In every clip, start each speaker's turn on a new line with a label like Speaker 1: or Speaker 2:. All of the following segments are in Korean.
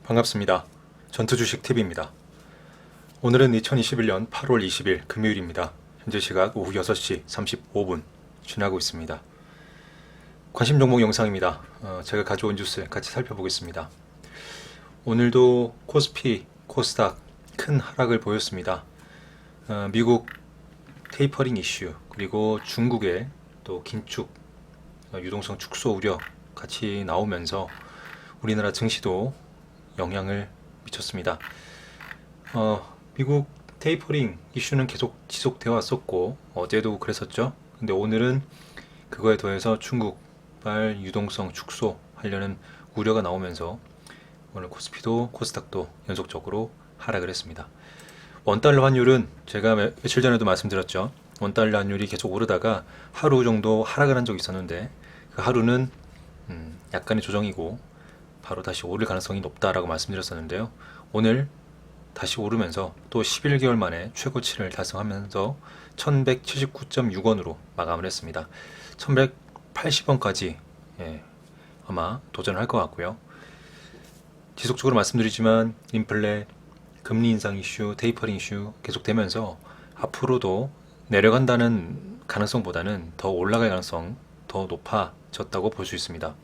Speaker 1: 반갑습니다. 전투주식TV입니다. 오늘은 2021년 8월 20일 금요일입니다. 현재 시각 오후 6시 35분 지나고 있습니다. 관심 종목 영상입니다. 제가 가져온 뉴스 같이 살펴보겠습니다. 오늘도 코스피, 코스닥 큰 하락을 보였습니다. 미국 테이퍼링 이슈 그리고 중국의 또 긴축, 유동성 축소 우려 같이 나오면서 우리나라 증시도 영향을 미쳤습니다. 미국 테이퍼링 이슈는 계속 지속되어 왔었고 어제도 그랬었죠. 근데 오늘은 그거에 더해서 중국발 유동성 축소 하려는 우려가 나오면서 오늘 코스피도 코스닥도 연속적으로 하락을 했습니다. 원달러 환율은 제가 며칠 전에도 말씀드렸죠. 원달러 환율이 계속 오르다가 하루 정도 하락을 한 적이 있었는데 그 하루는 약간의 조정이고 바로 다시 오를 가능성이 높다라고 말씀드렸었는데요. 오늘 다시 오르면서 또 11개월 만에 최고치를 달성하면서 1179.6원으로 마감을 했습니다. 1180원까지 아마 도전을 할 것 같고요. 지속적으로 말씀드리지만 인플레, 금리 인상 이슈, 테이퍼링 이슈 계속되면서 앞으로도 내려간다는 가능성보다는 더 올라갈 가능성 더 높아졌다고 볼 수 있습니다.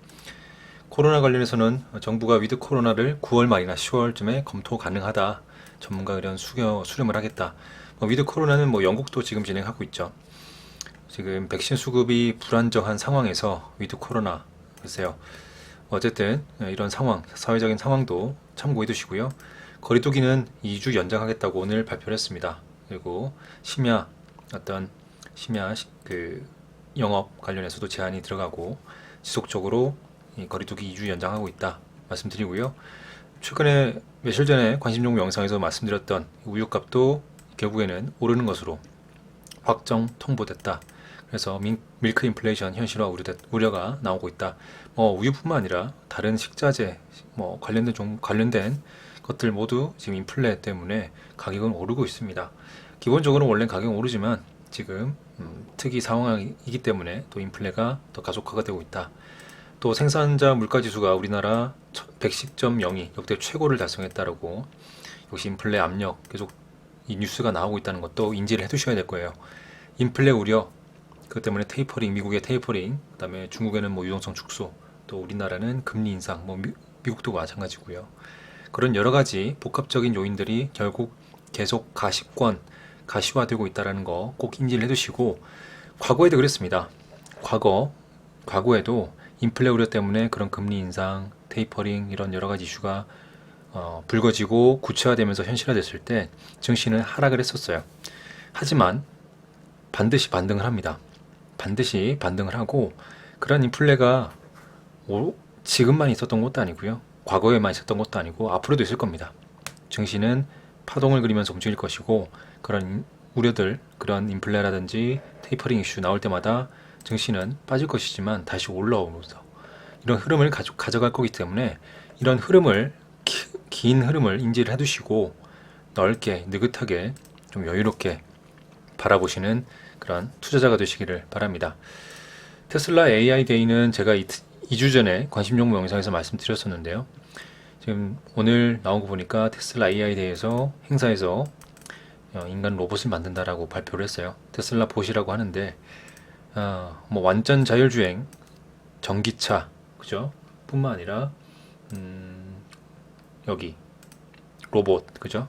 Speaker 1: 코로나 관련해서는 정부가 위드 코로나를 9월 말이나 10월쯤에 검토 가능하다. 전문가 의견 수렴을 하겠다. 위드 코로나는 영국도 지금 진행하고 있죠. 지금 백신 수급이 불안정한 상황에서 위드 코로나 글쎄요. 어쨌든 이런 상황, 사회적인 상황도 참고해 두시고요. 거리두기는 2주 연장하겠다고 오늘 발표를 했습니다. 그리고 심야 영업 관련해서도 제한이 들어가고 지속적으로 거리두기 2주 연장하고 있다 말씀드리고요. 최근에 며칠 전에 관심 종목 영상에서 말씀드렸던 우유값도 결국에는 오르는 것으로 확정 통보됐다. 그래서 밀크 인플레이션 현실화 우려가 나오고 있다. 우유뿐만 아니라 다른 식자재 관련된 것들 모두 지금 인플레 때문에 가격은 오르고 있습니다. 기본적으로 원래 가격은 오르지만 지금 특이 상황이기 때문에 또 인플레가 더 가속화가 되고 있다. 또 생산자 물가지수가 우리나라 110.0이 역대 최고를 달성했다라고 역시 인플레 압력 계속 이 뉴스가 나오고 있다는 것도 인지를 해두셔야 될 거예요. 인플레 우려 그것 때문에 테이퍼링, 미국의 테이퍼링, 그다음에 중국에는 유동성 축소, 또 우리나라는 금리 인상, 미국도 마찬가지고요. 그런 여러 가지 복합적인 요인들이 결국 계속 가시화되고 있다는 거 꼭 인지를 해두시고 과거에도 그랬습니다. 과거에도 인플레 우려 때문에 그런 금리 인상, 테이퍼링 이런 여러 가지 이슈가 불거지고 구체화되면서 현실화됐을 때 증시는 하락을 했었어요. 하지만 반드시 반등을 합니다. 반드시 반등을 하고 그런 인플레가 지금만 있었던 것도 아니고요. 과거에만 있었던 것도 아니고 앞으로도 있을 겁니다. 증시는 파동을 그리면서 움직일 것이고 그런 우려들, 그런 인플레라든지 테이퍼링 이슈 나올 때마다 증시는 빠질 것이지만 다시 올라오면서 이런 흐름을 가져갈 거기 때문에 이런 흐름을 긴 흐름을 인지를 해두시고 넓게 느긋하게 좀 여유롭게 바라보시는 그런 투자자가 되시기를 바랍니다. 테슬라 AI 데이는 제가 2주 전에 관심 종목 영상에서 말씀드렸었는데요. 지금 오늘 나온 거 보니까 테슬라 AI 데이에서 행사에서 인간 로봇을 만든다라고 발표를 했어요. 테슬라 봇이라고 하는데 완전 자율주행 전기차 그죠? 뿐만 아니라 여기 로봇 그죠?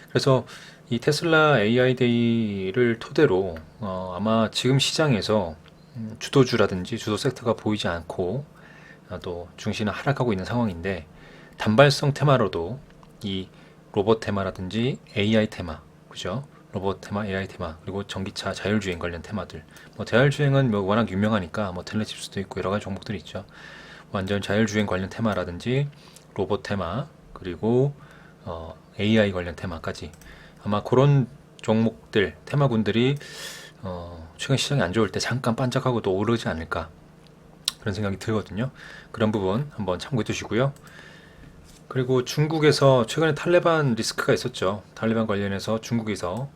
Speaker 1: 그래서 이 테슬라 AI 데이를 토대로 아마 지금 시장에서 주도주라든지 주도 섹터가 보이지 않고 또 중시는 하락하고 있는 상황인데 단발성 테마로도 이 로봇 테마라든지 AI 테마 그죠? 로봇 테마, AI 테마, 그리고 전기차, 자율주행 관련 테마들. 자율주행은 워낙 유명하니까 텔레칩스도 있고 여러 가지 종목들이 있죠. 완전 자율주행 관련 테마라든지 로봇 테마, 그리고 AI 관련 테마까지 아마 그런 종목들, 테마군들이 최근 시장이 안 좋을 때 잠깐 반짝하고 또 오르지 않을까 그런 생각이 들거든요. 그런 부분 한번 참고해 두시고요. 그리고 중국에서 최근에 탈레반 리스크가 있었죠. 탈레반 관련해서 중국에서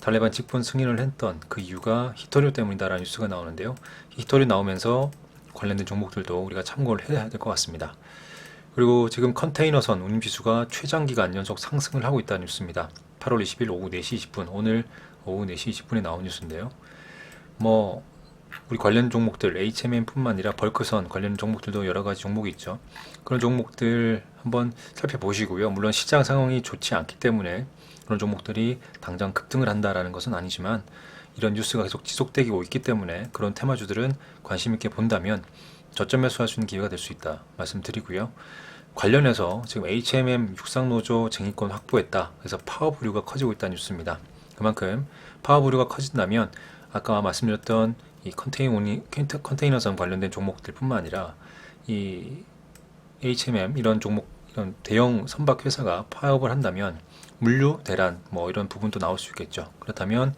Speaker 1: 탈레반 직권 승인을 했던 그 이유가 히토류 때문이다라는 뉴스가 나오는데요. 히토류 나오면서 관련된 종목들도 우리가 참고를 해야 될 것 같습니다. 그리고 지금 컨테이너선 운임지수가 최장기간 연속 상승을 하고 있다는 뉴스입니다. 8월 20일 오후 4시 20분, 오늘 오후 4시 20분에 나온 뉴스인데요. 뭐 우리 관련 종목들 HMM뿐만 아니라 벌크선 관련 종목들도 여러 가지 종목이 있죠. 그런 종목들 한번 살펴보시고요. 물론 시장 상황이 좋지 않기 때문에 그런 종목들이 당장 급등을 한다라는 것은 아니지만 이런 뉴스가 계속 지속되고 있기 때문에 그런 테마주들은 관심 있게 본다면 저점 매수할 수 있는 기회가 될 수 있다 말씀드리고요. 관련해서 지금 HMM 육상노조 쟁의권 확보했다. 그래서 파워브류가 커지고 있다는 뉴스입니다. 그만큼 파워브류가 커진다면 아까 말씀드렸던 이 컨테이너선 관련된 종목들 뿐만 아니라 이 HMM 이런 종목, 이런 대형 선박 회사가 파업을 한다면 물류, 대란 뭐 이런 부분도 나올 수 있겠죠. 그렇다면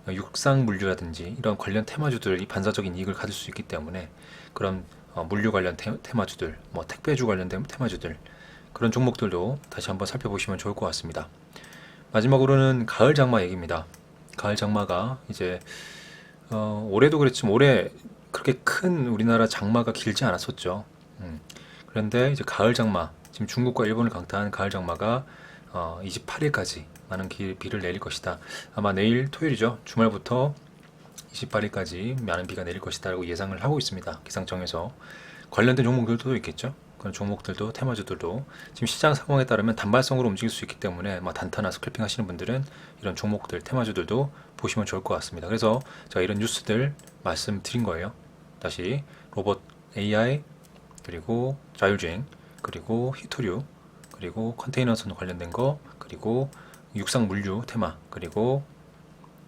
Speaker 1: 육상 물류라든지 이런 관련 테마주들이 반사적인 이익을 가질 수 있기 때문에 그런 물류 관련 테마주들, 뭐 택배주 관련된 테마주들 그런 종목들도 다시 한번 살펴보시면 좋을 것 같습니다. 마지막으로는 가을 장마 얘기입니다. 가을 장마가 이제 올해도 그랬지만 올해 그렇게 큰 우리나라 장마가 길지 않았었죠. 그런데 이제 가을 장마, 지금 중국과 일본을 강타한 가을 장마가 28일까지 많은 비를 내릴 것이다. 아마 내일 토요일이죠. 주말부터 28일까지 많은 비가 내릴 것이다라고 예상을 하고 있습니다. 기상청에서. 관련된 종목들도 있겠죠. 그런 종목들도 테마주들도 지금 시장 상황에 따르면 단발성으로 움직일 수 있기 때문에 단타나 스클핑 하시는 분들은 이런 종목들 테마주들도 보시면 좋을 것 같습니다. 그래서 제가 이런 뉴스들 말씀드린 거예요. 다시 로봇 AI 그리고 자율주행 그리고 히토류 그리고 컨테이너선 관련된 거 그리고 육상 물류 테마 그리고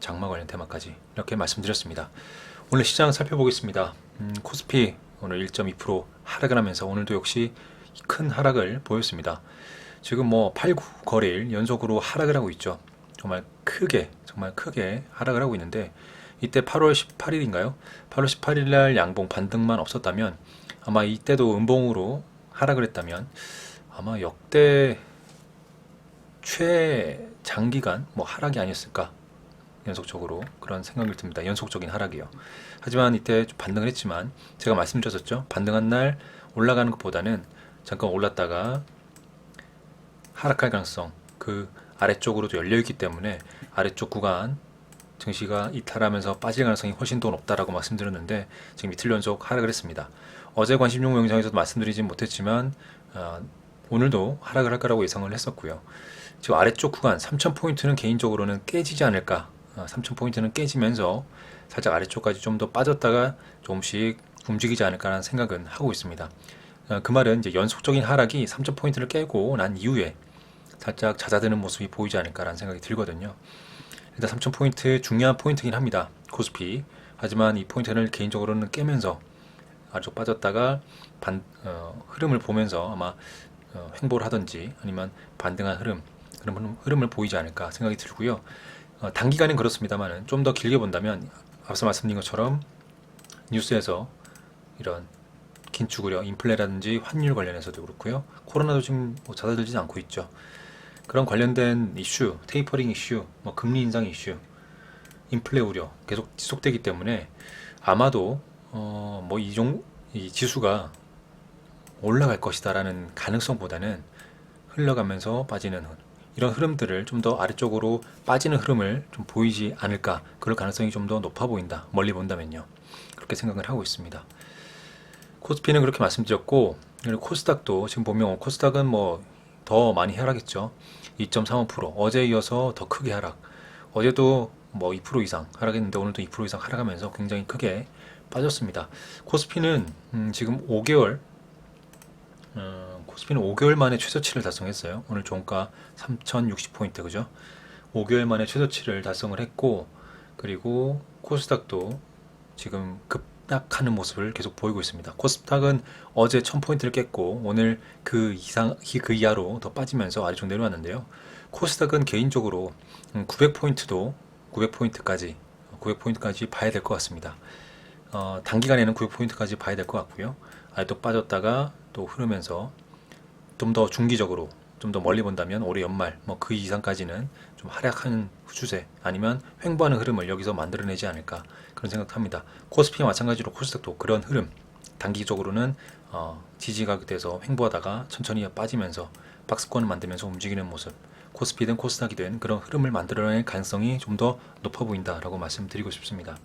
Speaker 1: 장마 관련 테마까지 이렇게 말씀드렸습니다. 오늘 시장 살펴보겠습니다. 코스피 오늘 1.2% 하락을 하면서 오늘도 역시 큰 하락을 보였습니다. 지금 8, 9 거래일 연속으로 하락을 하고 있죠. 정말 크게 하락을 하고 있는데 이때 8월 18일인가요? 8월 18일 날 양봉 반등만 없었다면 아마 이때도 음봉으로 하락을 했다면 아마 역대 최장기간 하락이 아니었을까 연속적으로 그런 생각이 듭니다. 연속적인 하락이요. 하지만 이때 좀 반등을 했지만 제가 말씀드렸었죠. 반등한 날 올라가는 것보다는 잠깐 올랐다가 하락할 가능성 그 아래쪽으로도 열려있기 때문에 아래쪽 구간 증시가 이탈하면서 빠질 가능성이 훨씬 더 높다라고 말씀드렸는데 지금 이틀 연속 하락을 했습니다. 어제 관심 종목 영상에서도 말씀드리진 못했지만 오늘도 하락을 할 거라고 예상을 했었고요. 지금 아래쪽 구간 3000포인트는 개인적으로는 깨지지 않을까. 3000포인트는 깨지면서 살짝 아래쪽까지 좀 더 빠졌다가 조금씩 움직이지 않을까라는 생각은 하고 있습니다. 그 말은 이제 연속적인 하락이 3000포인트를 깨고 난 이후에 살짝 잦아드는 모습이 보이지 않을까라는 생각이 들거든요. 일단 3000포인트 중요한 포인트긴 합니다. 코스피. 하지만 이 포인트를 개인적으로는 깨면서 아래쪽 빠졌다가 흐름을 보면서 아마 횡보를 하든지 아니면 반등한 그런 흐름을 보이지 않을까 생각이 들고요. 단기간엔 그렇습니다만 좀 더 길게 본다면 앞서 말씀드린 것처럼 뉴스에서 이런 긴축 우려, 인플레라든지 환율 관련해서도 그렇고요. 코로나도 지금 잦아들지 않고 있죠. 그런 관련된 이슈, 테이퍼링 이슈, 금리 인상 이슈, 인플레 우려 계속 지속되기 때문에 아마도 이 지수가 올라갈 것이다라는 가능성보다는 흘러가면서 빠지는 이런 흐름들을 좀 더 아래쪽으로 빠지는 흐름을 좀 보이지 않을까 그럴 가능성이 좀 더 높아 보인다. 멀리 본다면요. 그렇게 생각을 하고 있습니다. 코스피는 그렇게 말씀드렸고 그리고 코스닥도 지금 보면 코스닥은 더 많이 하락했죠. 2.35% 어제에 이어서 더 크게 하락. 어제도 2% 이상 하락했는데 오늘도 2% 이상 하락하면서 굉장히 크게 빠졌습니다. 코스피는 지금 5개월 코스피는 5개월 만에 최저치를 달성했어요. 오늘 종가 3060포인트 그죠? 5개월 만에 최저치를 달성을 했고 그리고 코스닥도 지금 급락하는 모습을 계속 보이고 있습니다. 코스닥은 어제 1000포인트를 깼고 오늘 그 이하로 더 빠지면서 아래쪽 내려왔는데요. 코스닥은 개인적으로 900포인트까지 봐야 될 것 같습니다. 단기간에는 900포인트까지 봐야 될 것 같고요. 아래 또 빠졌다가 또 흐르면서 좀 더 중기적으로 좀 더 멀리 본다면 올해 연말 그 이상까지는 좀 하락하는 추세 아니면 횡보하는 흐름을 여기서 만들어내지 않을까 그런 생각합니다. 코스피와 마찬가지로 코스닥도 그런 흐름 단기적으로는 지지가 돼서 횡보하다가 천천히 빠지면서 박스권을 만들면서 움직이는 모습, 코스피든 코스닥이든 그런 흐름을 만들어낼 가능성이 좀 더 높아 보인다라고 말씀드리고 싶습니다.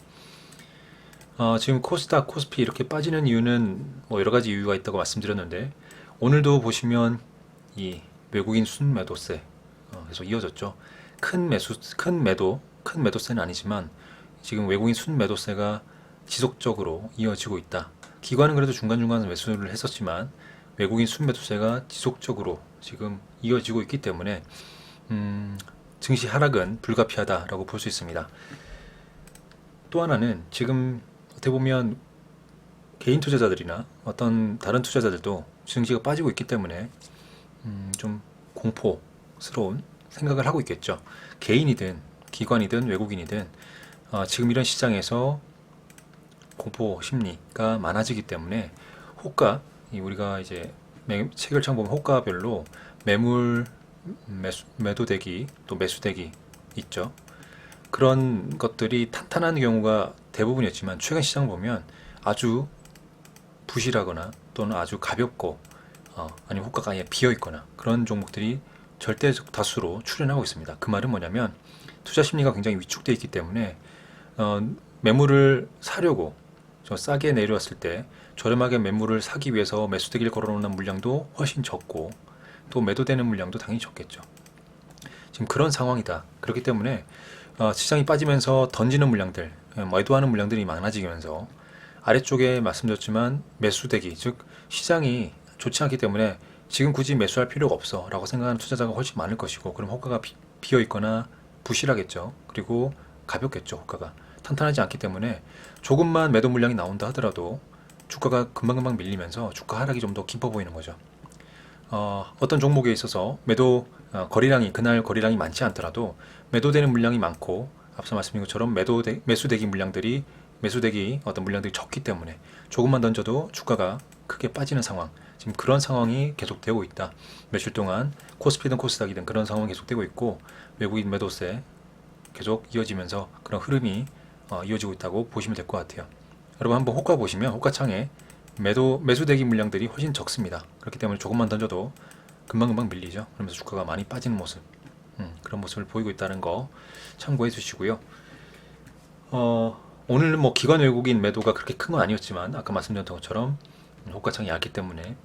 Speaker 1: 지금 코스닥, 코스피 이렇게 빠지는 이유는 뭐 여러 가지 이유가 있다고 말씀드렸는데, 오늘도 보시면 이 외국인 순매도세 계속 이어졌죠. 큰 매도세는 아니지만 지금 외국인 순매도세가 지속적으로 이어지고 있다. 기관은 그래도 중간중간 매수를 했었지만 외국인 순매도세가 지속적으로 지금 이어지고 있기 때문에 증시 하락은 불가피하다라고 볼 수 있습니다. 또 하나는 지금 어떻게 보면 개인 투자자들이나 어떤 다른 투자자들도 증시가 빠지고 있기 때문에 좀 공포스러운 생각을 하고 있겠죠. 개인이든 기관이든 외국인이든 지금 이런 시장에서 공포 심리가 많아지기 때문에 호가, 우리가 이제 체결창 보면 호가별로 매물, 매도대기 또 매수대기 있죠. 그런 것들이 탄탄한 경우가 대부분이었지만 최근 시장 보면 아주 부실하거나 또는 아주 가볍고 아니면 호가가 아예 비어 있거나 그런 종목들이 절대 다수로 출현하고 있습니다. 그 말은 뭐냐면 투자 심리가 굉장히 위축되어 있기 때문에 매물을 사려고 싸게 내려왔을 때 저렴하게 매물을 사기 위해서 매수대기를 걸어놓는 물량도 훨씬 적고 또 매도되는 물량도 당연히 적겠죠. 지금 그런 상황이다. 그렇기 때문에 시장이 빠지면서 던지는 물량들, 매도하는 물량들이 많아지면서 아래쪽에 말씀드렸지만 매수대기, 즉 시장이 좋지 않기 때문에 지금 굳이 매수할 필요가 없어 라고 생각하는 투자자가 훨씬 많을 것이고, 그럼 호가가 비어 있거나 부실하겠죠. 그리고 가볍겠죠. 호가가 탄탄하지 않기 때문에 조금만 매도 물량이 나온다 하더라도 주가가 금방금방 밀리면서 주가 하락이 좀 더 깊어 보이는 거죠. 어떤 종목에 있어서 매도 거래량이 그날 거래량이 많지 않더라도 매도되는 물량이 많고, 앞서 말씀드린 것처럼 매수대기 물량들이 어떤 물량들이 적기 때문에 조금만 던져도 주가가 크게 빠지는 상황, 지금 그런 상황이 계속되고 있다. 며칠 동안 코스피든 코스닥이든 그런 상황이 계속되고 있고, 외국인 매도세 계속 이어지면서 그런 흐름이 이어지고 있다고 보시면 될 것 같아요. 여러분 한번 호가 보시면 호가창에 매수대기 물량들이 훨씬 적습니다. 그렇기 때문에 조금만 던져도 금방금방 밀리죠. 그러면서 주가가 많이 빠지는 모습, 그런 모습을 보이고 있다는 거 참고해 주시고요. 오늘은 뭐 기관 외국인 매도가 그렇게 큰 건 아니었지만 아까 말씀드렸던 것처럼 호가창이 얇기 때문에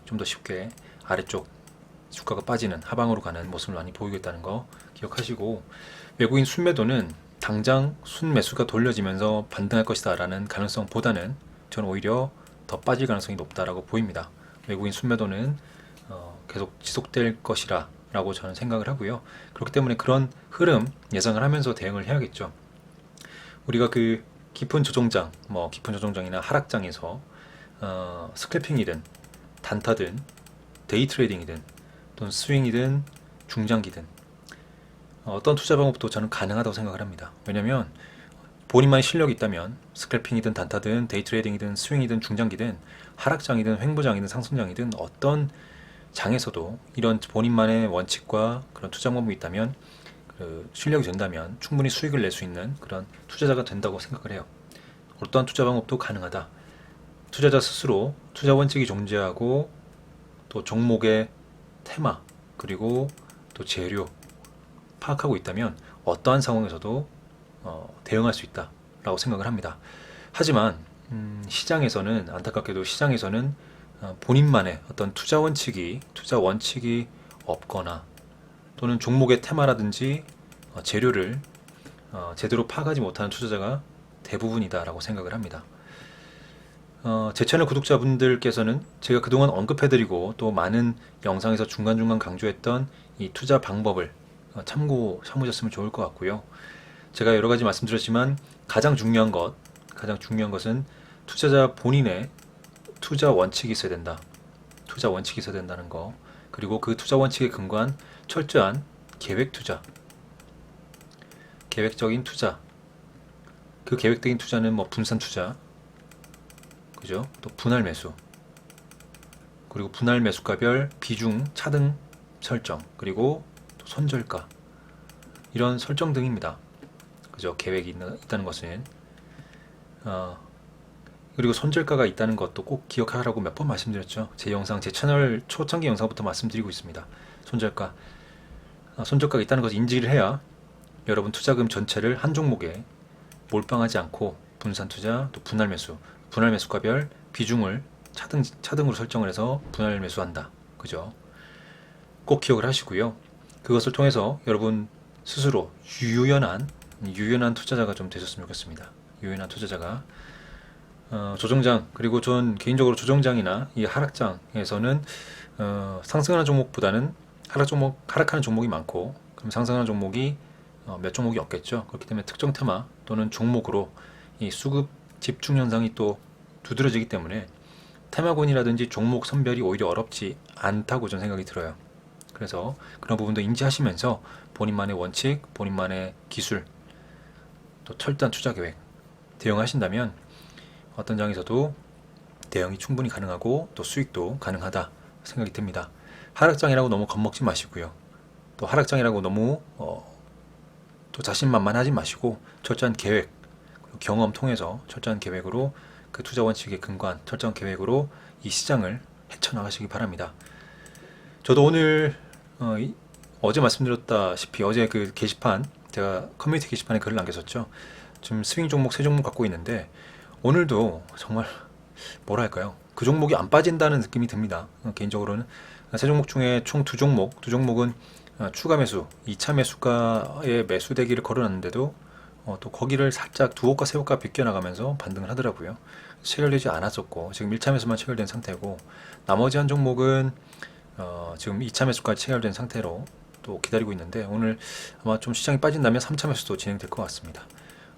Speaker 1: 좀 더 쉽게 아래쪽 주가가 빠지는 하방으로 가는 모습을 많이 보이고 있다는 거 기억하시고, 외국인 순매도는 당장 순매수가 돌려지면서 반등할 것이다 라는 가능성보다는 저는 오히려 더 빠질 가능성이 높다라고 보입니다. 외국인 순매도는 계속 지속될 것이라 라고 저는 생각을 하고요. 그렇기 때문에 그런 흐름 예상을 하면서 대응을 해야겠죠. 우리가 그 깊은 조정장이나 하락장에서 스클핑이든 단타든 데이 트레이딩이든 또는 스윙이든 중장기든 어떤 투자 방법도 저는 가능하다고 생각을 합니다. 왜냐면 본인만의 실력이 있다면 스클핑이든 단타든 데이 트레이딩이든 스윙이든 중장기든 하락장이든 횡보장이든 상승장이든 어떤 장에서도 이런 본인만의 원칙과 그런 투자 방법이 있다면, 실력이 된다면 충분히 수익을 낼 수 있는 그런 투자자가 된다고 생각을 해요. 어떠한 투자 방법도 가능하다. 투자자 스스로 투자 원칙이 존재하고 또 종목의 테마 그리고 또 재료 파악하고 있다면 어떠한 상황에서도 대응할 수 있다라고 생각을 합니다. 하지만 시장에서는 안타깝게도 본인만의 어떤 투자 원칙이 없거나 또는 종목의 테마라든지 재료를 제대로 파악하지 못하는 투자자가 대부분이다라고 생각을 합니다. 제 채널 구독자분들께서는 제가 그동안 언급해드리고 또 많은 영상에서 중간중간 강조했던 이 투자 방법을 참고하셨으면 좋을 것 같고요. 제가 여러 가지 말씀드렸지만 가장 중요한 것은 투자자 본인의 투자 원칙이 있어야 된다. 투자 원칙이 있어야 된다는 거. 그리고 그 투자 원칙에 근거한 철저한 계획적인 투자. 그 계획적인 투자는 뭐 분산 투자, 그죠? 또 분할 매수, 그리고 분할 매수가별 비중 차등 설정, 그리고 또 손절가, 이런 설정 등입니다. 그죠? 계획이 있다는 것은 그리고 손절가가 있다는 것도 꼭 기억하라고 몇 번 말씀드렸죠. 제 영상, 제 채널 초창기 영상부터 말씀드리고 있습니다. 손절가. 손절가가 있다는 것을 인지를 해야 여러분 투자금 전체를 한 종목에 몰빵하지 않고 분산 투자, 또 분할 매수, 분할 매수가별 비중을 차등으로 설정을 해서 분할 매수한다. 그죠? 꼭 기억을 하시고요. 그것을 통해서 여러분 스스로 유연한 투자자가 좀 되셨으면 좋겠습니다. 유연한 투자자가 조정장, 그리고 전 개인적으로 조정장이나 이 하락장에서는 상승하는 종목보다는 하락하는 종목이 많고, 그럼 상승하는 종목이 몇 종목이 없겠죠. 그렇기 때문에 특정 테마 또는 종목으로 이 수급 집중 현상이 또 두드러지기 때문에 테마군이라든지 종목 선별이 오히려 어렵지 않다고 저는 생각이 들어요. 그래서 그런 부분도 인지하시면서 본인만의 원칙, 본인만의 기술, 또 철저한 투자 계획 대응하신다면 어떤 장에서도 대응이 충분히 가능하고 또 수익도 가능하다 생각이 듭니다. 하락장이라고 너무 겁먹지 마시고요. 또 하락장이라고 너무 또 자신만만하지 마시고 철저한 계획, 경험 통해서 철저한 계획으로 그 투자 원칙에 근거한 철저한 계획으로 이 시장을 헤쳐나가시기 바랍니다. 저도 오늘 어제 말씀드렸다시피 어제 그 게시판, 제가 커뮤니티 게시판에 글을 남겼었죠. 지금 스윙 종목 3종목 갖고 있는데 오늘도 정말 뭐랄까요, 그 종목이 안 빠진다는 느낌이 듭니다. 개인적으로는 3종목 중에 총 2종목은 추가 매수, 2차 매수가의 매수 대기를 걸어놨는데도 또 거기를 살짝 두호가 세호가 비껴나가면서 반등을 하더라고요. 체결되지 않았었고 지금 1차 매수만 체결된 상태고, 나머지 한 종목은 지금 2차 매수까지 체결된 상태로 또 기다리고 있는데 오늘 아마 좀 시장이 빠진다면 3차 매수도 진행될 것 같습니다.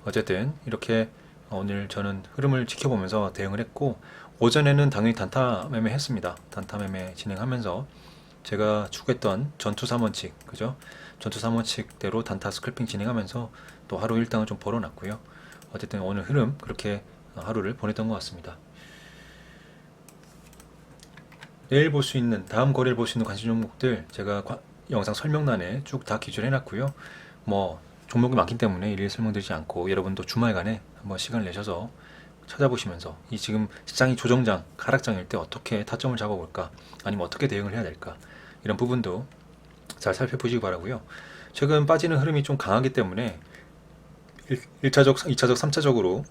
Speaker 1: 어쨌든 이렇게 오늘 저는 흐름을 지켜보면서 대응을 했고, 오전에는 당연히 단타 매매 했습니다. 단타 매매 진행하면서 제가 추구했던 전투 3원칙, 그죠? 전투 3원칙대로 단타 스클핑 진행하면서 또 하루 일당을 좀 벌어놨고요. 어쨌든 오늘 흐름 그렇게 하루를 보냈던 것 같습니다. 내일 볼 수 있는, 다음 거래를 볼 수 있는 관심 종목들 제가 영상 설명란에 쭉 다 기술해놨고요. 뭐 종목이 많기 때문에 일일이 설명드리지 않고 여러분도 주말간에 한번 시간을 내셔서 찾아보시면서 이 지금 시장이 조정장, 하락장일 때 어떻게 타점을 잡아볼까, 아니면 어떻게 대응을 해야 될까, 이런 부분도 잘 살펴보시기 바라고요. 최근 빠지는 흐름이 좀 강하기 때문에 1차적, 2차적, 3차적으로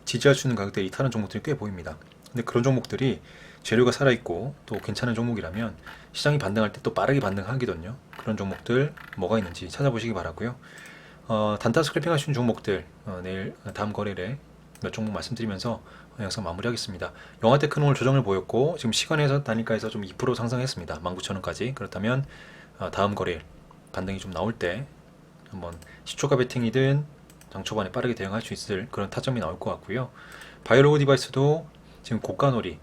Speaker 1: 지지할 수 있는 가격대에 이탈한 종목들이 꽤 보입니다. 근데 그런 종목들이 재료가 살아있고 또 괜찮은 종목이라면 시장이 반등할 때 또 빠르게 반등하거든요. 그런 종목들 뭐가 있는지 찾아보시기 바라고요. 단타 스크래핑 하시는 종목들 내일 다음 거래일에 몇 종목 말씀드리면서 영상 마무리하겠습니다. 영화테크는 오늘 조정을 보였고 지금 시간에서 단일가에서 좀 2% 상승했습니다. 19,000원까지. 그렇다면 다음 거래일 반등이 좀 나올 때 한번 시초가 베팅이든 장 초반에 빠르게 대응할 수 있을 그런 타점이 나올 것 같고요. 바이오로그 디바이스도 지금 고가놀이,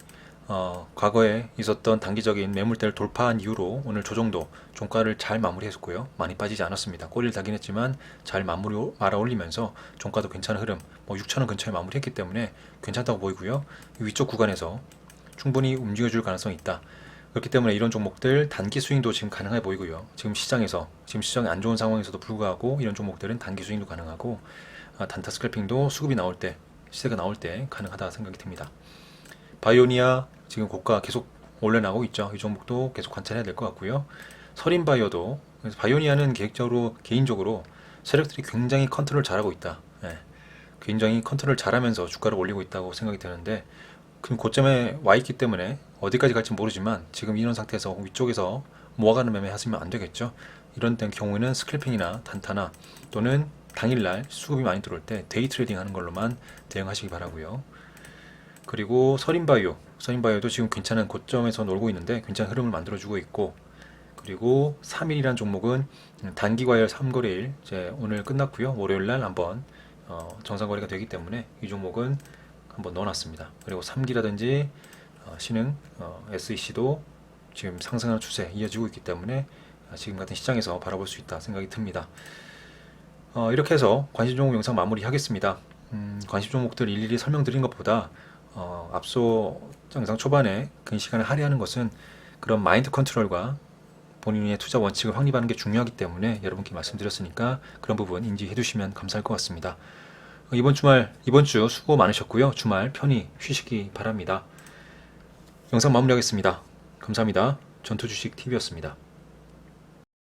Speaker 1: 과거에 있었던 단기적인 매물대를 돌파한 이후로 오늘 조정도 종가를 잘 마무리했고요. 많이 빠지지 않았습니다. 꼬리를 다긴 했지만 잘 말아 올리면서 종가도 괜찮은 흐름, 6,000원 근처에 마무리했기 때문에 괜찮다고 보이고요. 위쪽 구간에서 충분히 움직여줄 가능성이 있다. 그렇기 때문에 이런 종목들 단기 스윙도 지금 가능해 보이고요. 지금 시장이 안 좋은 상황에서도 불구하고 이런 종목들은 단기 스윙도 가능하고, 단타 스크래핑도 수급이 나올 때, 시세가 나올 때 가능하다 생각이 듭니다. 바이오니아 지금 고가 계속 올려나가고 있죠. 이 종목도 계속 관찰해야 될 것 같고요. 서린바이오도, 바이오니아는 개인적으로 세력들이 굉장히 컨트롤 잘하고 있다. 굉장히 컨트롤 잘하면서 주가를 올리고 있다고 생각이 드는데, 그럼 고점에 와 있기 때문에 어디까지 갈지 모르지만 지금 이런 상태에서 위쪽에서 모아가는 매매 하시면 안 되겠죠. 이런 경우에는 스클핑이나 단타나 또는 당일날 수급이 많이 들어올 때 데이 트레이딩 하는 걸로만 대응하시기 바라고요. 그리고 서린바이오도 지금 괜찮은 고점에서 놀고 있는데 괜찮은 흐름을 만들어주고 있고, 그리고 3일이란 종목은 단기과열 3거래일 이제 오늘 끝났고요. 월요일날 한번 정상거래가 되기 때문에 이 종목은 한번 넣어놨습니다. 그리고 3기라든지 신흥, SEC도 지금 상승하는 추세 이어지고 있기 때문에 지금 같은 시장에서 바라볼 수 있다 생각이 듭니다. 이렇게 해서 관심 종목 영상 마무리 하겠습니다. 관심 종목들 일일이 설명드린 것보다 앞서 영상 초반에 그 시간을 할애하는 것은 그런 마인드 컨트롤과 본인의 투자 원칙을 확립하는 게 중요하기 때문에 여러분께 말씀드렸으니까 그런 부분 인지해 두시면 감사할 것 같습니다. 이번 주 수고 많으셨고요. 주말 편히 쉬시기 바랍니다. 영상 마무리하겠습니다. 감사합니다. 전투주식TV였습니다.